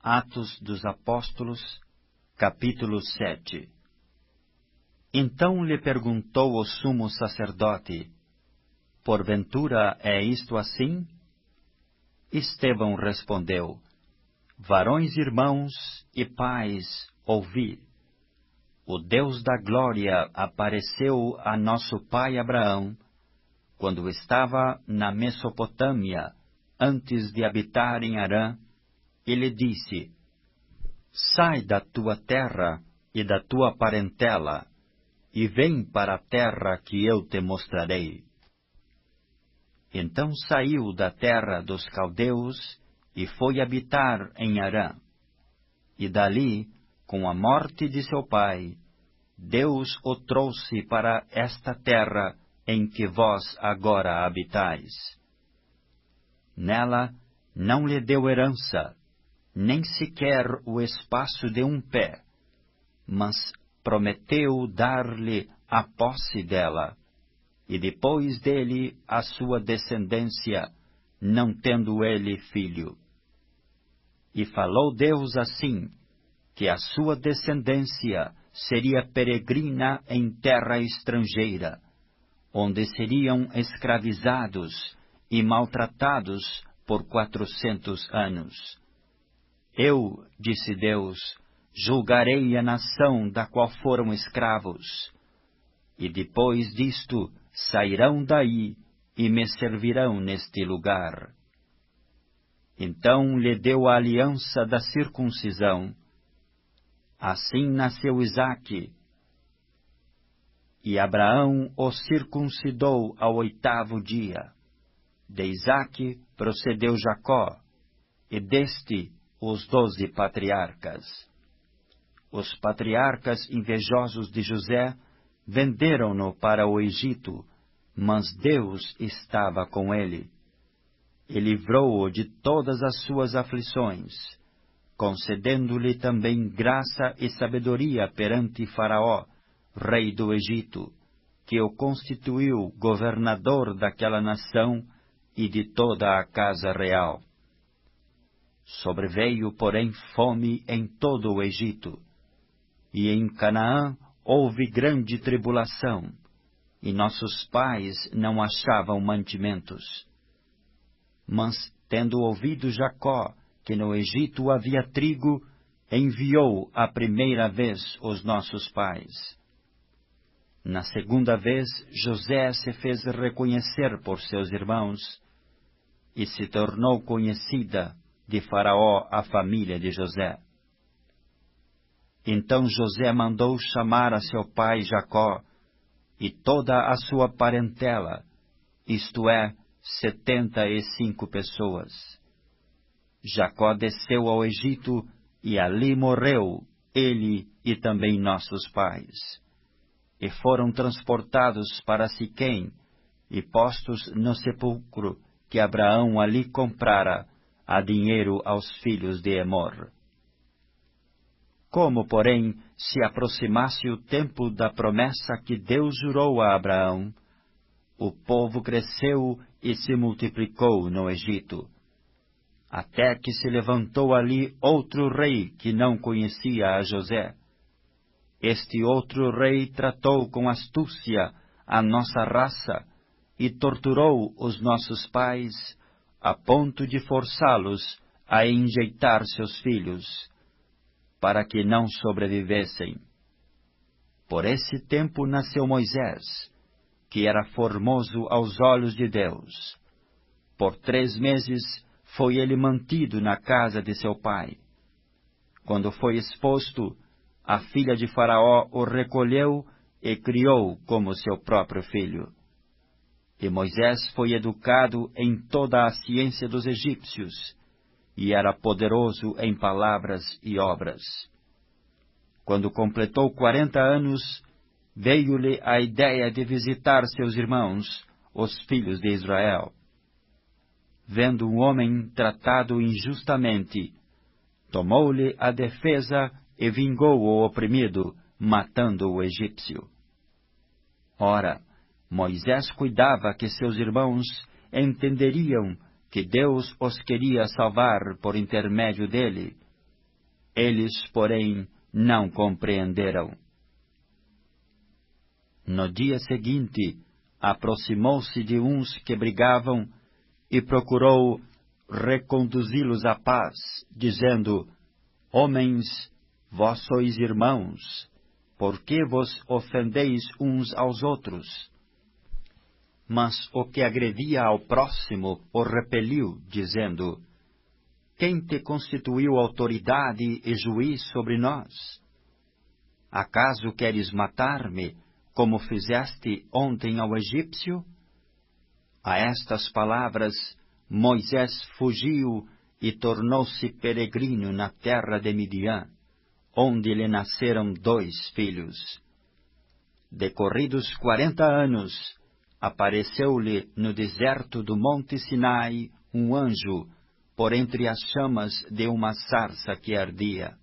Atos dos Apóstolos, capítulo 7. Então lhe perguntou o sumo sacerdote: Porventura é isto assim? Estevão respondeu: Varões irmãos e pais, ouvi. O Deus da glória apareceu a nosso pai Abraão, quando estava na Mesopotâmia, antes de habitar em Harã, e lhe disse: Sai da tua terra e da tua parentela, e vem para a terra que eu te mostrarei. Então saiu da terra dos caldeus e foi habitar em Harã. E dali, com a morte de seu pai, Deus o trouxe para esta terra em que vós agora habitais. Nela não lhe deu herança, nem sequer o espaço de um pé, mas prometeu dar-lhe a posse dela, e depois dele a sua descendência, não tendo ele filho. E falou Deus assim, que a sua descendência seria peregrina em terra estrangeira, onde seriam escravizados e maltratados por 400 anos. Eu, disse Deus, julgarei a nação da qual foram escravos, e depois disto sairão daí e me servirão neste lugar. Então lhe deu a aliança da circuncisão. Assim nasceu Isaque, e Abraão o circuncidou ao 8º dia. De Isaque procedeu Jacó, e deste os 12 patriarcas. Os patriarcas invejosos de José venderam-no para o Egito, mas Deus estava com ele. E livrou-o de todas as suas aflições, concedendo-lhe também graça e sabedoria perante Faraó, rei do Egito, que o constituiu governador daquela nação e de toda a casa real. Sobreveio, porém, fome em todo o Egito, e em Canaã houve grande tribulação, e nossos pais não achavam mantimentos. Mas, tendo ouvido Jacó que no Egito havia trigo, enviou a primeira vez os nossos pais. Na segunda vez, José se fez reconhecer por seus irmãos, e se tornou conhecida de Faraó a família de José. Então José mandou chamar a seu pai Jacó e toda a sua parentela, isto é, 75 pessoas. Jacó desceu ao Egito e ali morreu, ele e também nossos pais. E foram transportados para Siquém e postos no sepulcro que Abraão ali comprara a dinheiro aos filhos de Emor. Como, porém, se aproximasse o tempo da promessa que Deus jurou a Abraão, o povo cresceu e se multiplicou no Egito, até que se levantou ali outro rei que não conhecia a José. Este outro rei tratou com astúcia a nossa raça e torturou os nossos pais, a ponto de forçá-los a enjeitar seus filhos, para que não sobrevivessem. Por esse tempo nasceu Moisés, que era formoso aos olhos de Deus. Por 3 meses foi ele mantido na casa de seu pai. Quando foi exposto, a filha de Faraó o recolheu e criou como seu próprio filho. E Moisés foi educado em toda a ciência dos egípcios, e era poderoso em palavras e obras. Quando completou 40 anos, veio-lhe a ideia de visitar seus irmãos, os filhos de Israel. Vendo um homem tratado injustamente, tomou-lhe a defesa e vingou o oprimido, matando o egípcio. Ora, Moisés cuidava que seus irmãos entenderiam que Deus os queria salvar por intermédio dele, Eles, porém, não compreenderam. No dia seguinte, aproximou-se de uns que brigavam e procurou reconduzi-los à paz, dizendo: Homens, vós sois irmãos, por que vos ofendeis uns aos outros? Mas o que agredia ao próximo o repeliu, dizendo: Quem te constituiu autoridade e juiz sobre nós? Acaso queres matar-me, como fizeste ontem ao egípcio? A estas palavras, Moisés fugiu e tornou-se peregrino na terra de Midian, onde lhe nasceram 2 filhos. Decorridos 40 anos, apareceu-lhe no deserto do monte Sinai um anjo, por entre as chamas de uma sarça que ardia.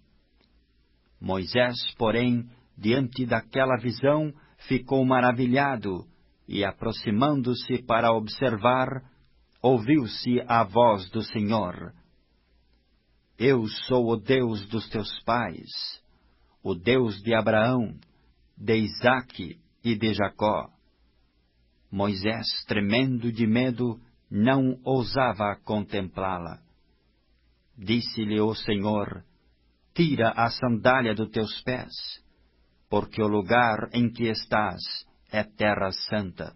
Moisés, porém, diante daquela visão, ficou maravilhado, e aproximando-se para observar, ouviu-se a voz do Senhor: Eu sou o Deus dos teus pais, o Deus de Abraão, de Isaque e de Jacó. Moisés, tremendo de medo, não ousava contemplá-la. Disse-lhe o Senhor: Tira a sandália dos teus pés, porque o lugar em que estás é terra santa.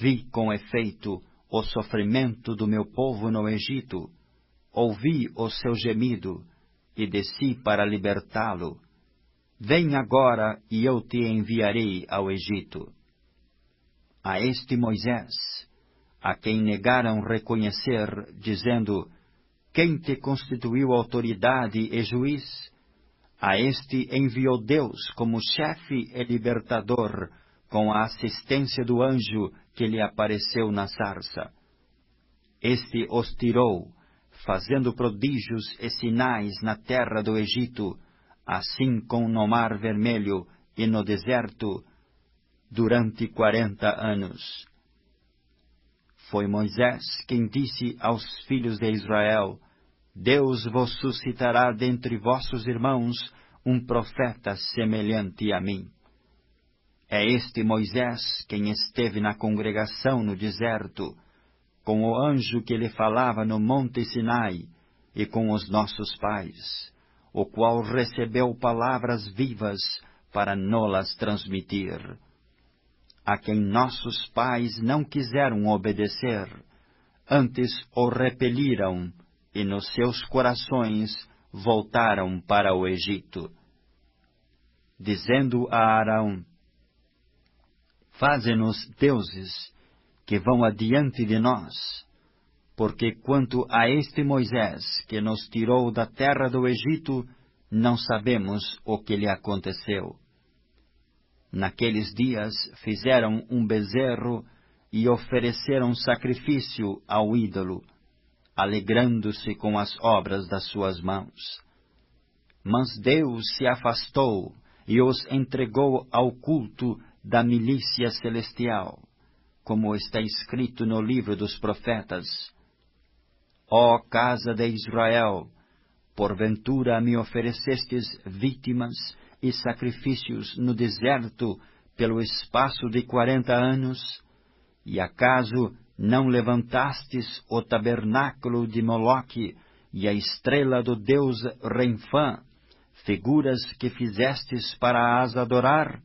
Vi com efeito o sofrimento do meu povo no Egito, ouvi o seu gemido e desci para libertá-lo. Vem agora e eu te enviarei ao Egito. A este Moisés, a quem negaram reconhecer, dizendo: Quem te constituiu autoridade e juiz? A este enviou Deus como chefe e libertador, com a assistência do anjo que lhe apareceu na sarça. Este os tirou, fazendo prodígios e sinais na terra do Egito, assim como no Mar Vermelho e no deserto, durante 40 anos. Foi Moisés quem disse aos filhos de Israel: Deus vos suscitará dentre vossos irmãos um profeta semelhante a mim. É este Moisés quem esteve na congregação no deserto, com o anjo que lhe falava no monte Sinai, e com os nossos pais, o qual recebeu palavras vivas para nolas transmitir, a quem nossos pais não quiseram obedecer, antes o repeliram, e nos seus corações voltaram para o Egito. Dizendo a Arão: Faze-nos deuses que vão adiante de nós, porque quanto a este Moisés que nos tirou da terra do Egito, não sabemos o que lhe aconteceu. Naqueles dias fizeram um bezerro e ofereceram sacrifício ao ídolo, alegrando-se com as obras das suas mãos. Mas Deus se afastou e os entregou ao culto da milícia celestial, como está escrito no livro dos profetas: Ó casa de Israel, porventura me oferecestes vítimas e sacrifícios no deserto pelo espaço de 40 anos, e acaso não levantastes o tabernáculo de Moloque e a estrela do deus Renfã, figuras que fizestes para as adorar?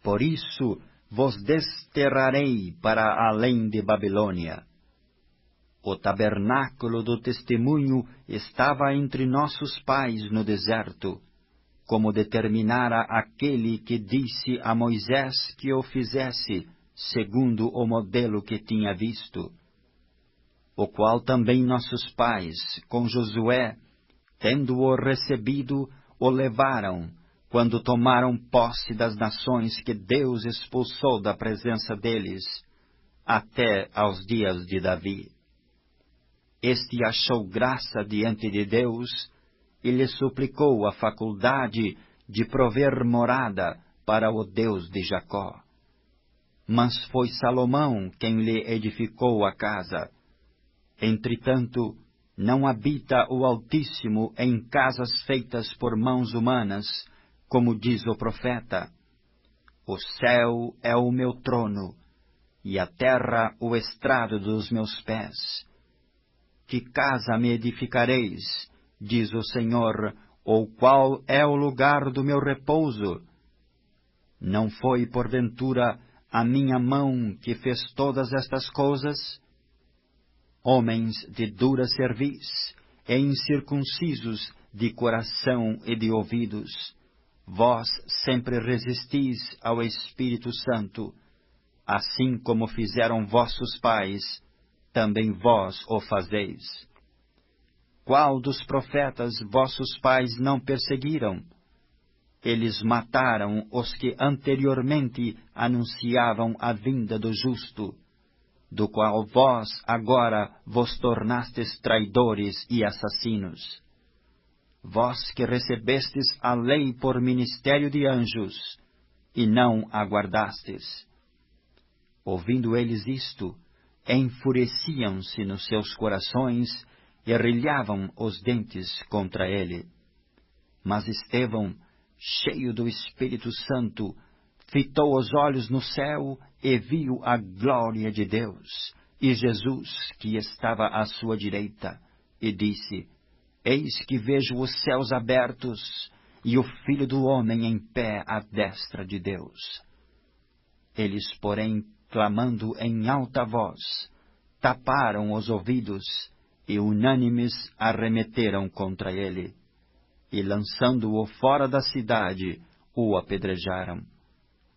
Por isso vos desterrarei para além de Babilônia. O tabernáculo do testemunho estava entre nossos pais no deserto, como determinara aquele que disse a Moisés que o fizesse, segundo o modelo que tinha visto, o qual também nossos pais, com Josué, tendo-o recebido, o levaram, quando tomaram posse das nações que Deus expulsou da presença deles, até aos dias de Davi. Este achou graça diante de Deus e lhe suplicou a faculdade de prover morada para o Deus de Jacó. Mas foi Salomão quem lhe edificou a casa. Entretanto, Não habita o Altíssimo em casas feitas por mãos humanas, como diz o profeta. O céu é o meu trono, e a terra o estrado dos meus pés. Que casa me edificareis, diz o Senhor, ou qual é o lugar do meu repouso? Não foi, porventura, a minha mão que fez todas estas coisas? Homens de dura cerviz, e incircuncisos de coração e de ouvidos, vós sempre resistis ao Espírito Santo, assim como fizeram vossos pais, também vós o fazeis. Qual dos profetas vossos pais não perseguiram? Eles mataram os que anteriormente anunciavam a vinda do justo, do qual vós agora vos tornastes traidores e assassinos. Vós que recebestes a lei por ministério de anjos, e não a guardastes. Ouvindo eles isto, enfureciam-se nos seus corações e arrilhavam os dentes contra ele. Mas Estevão, cheio do Espírito Santo, fitou os olhos no céu e viu a glória de Deus, e Jesus, que estava à sua direita, e disse: Eis que vejo os céus abertos, e o Filho do Homem em pé à destra de Deus. Eles, porém, clamando em alta voz, taparam os ouvidos, e unânimes arremeteram contra ele, e lançando-o fora da cidade, o apedrejaram.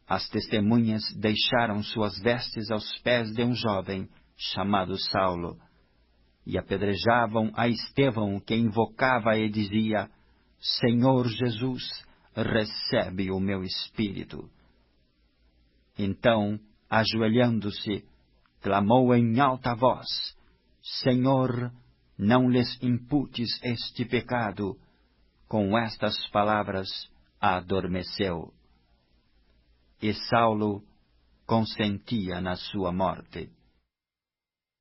As testemunhas deixaram suas vestes aos pés de um jovem, chamado Saulo, e apedrejavam a Estevão, que invocava e dizia: Senhor Jesus, recebe o meu espírito. Então, ajoelhando-se, clamou em alta voz: Senhor, não lhes imputes este pecado. Com estas palavras, adormeceu. E Saulo consentia na sua morte.